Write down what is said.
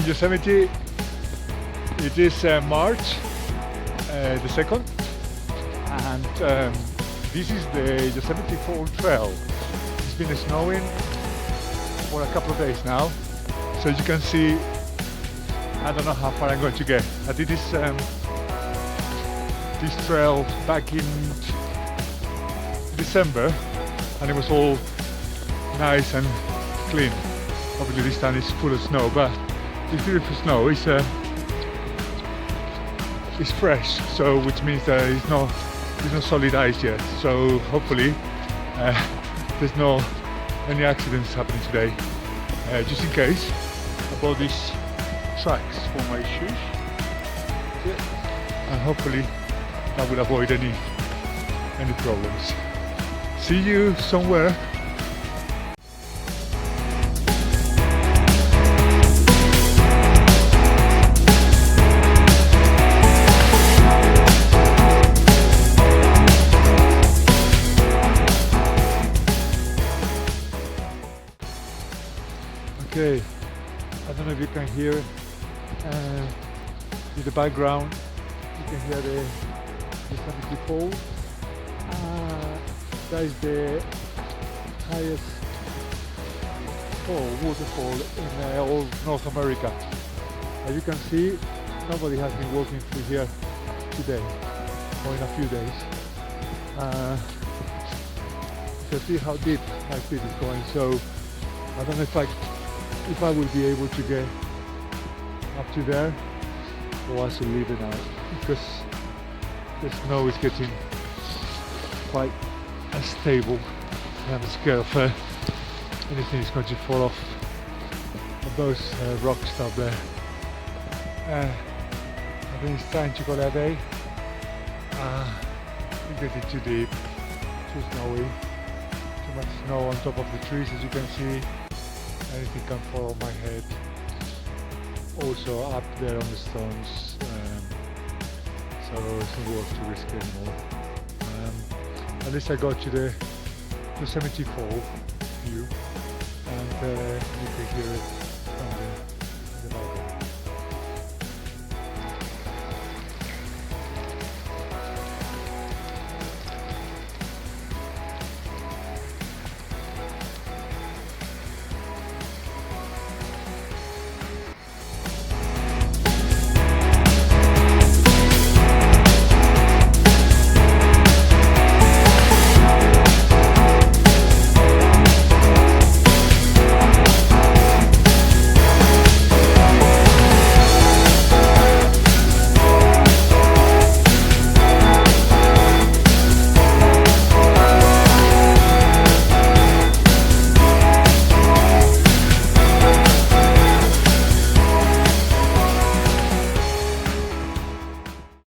Yosemite. It is March the 2nd, and this is the Yosemite Fall Trail. It's been snowing for a couple of days now, so you can see I don't know how far I'm going to get. I did this trail back in December and it was all nice and clean. Obviously this time it's full of snow, but this beautiful snow is fresh, so which means that there's no solid ice yet. So hopefully there's no any accidents happening today. Just in case, I bought these tracks for my shoes, and hopefully that will avoid any problems. See you somewhere. Okay, I don't know if you can hear in the background. You can hear the Yosemite Fall. That is the highest waterfall in all North America. As you can see, nobody has been walking through here today or in a few days. You can see how deep my feet is going. So I don't know if I will be able to get up to there, or I should leave it out because the snow is getting quite unstable and I'm scared of anything is going to fall off of those rocks up there. I think it's time to go that way. It's getting too deep, too snowy, too much snow on top of the trees, as you can see. Anything can fall on my head. Also up there on the stones, so it's not worth to risk anymore. At least I got to the Yosemite Fall view, and you can hear it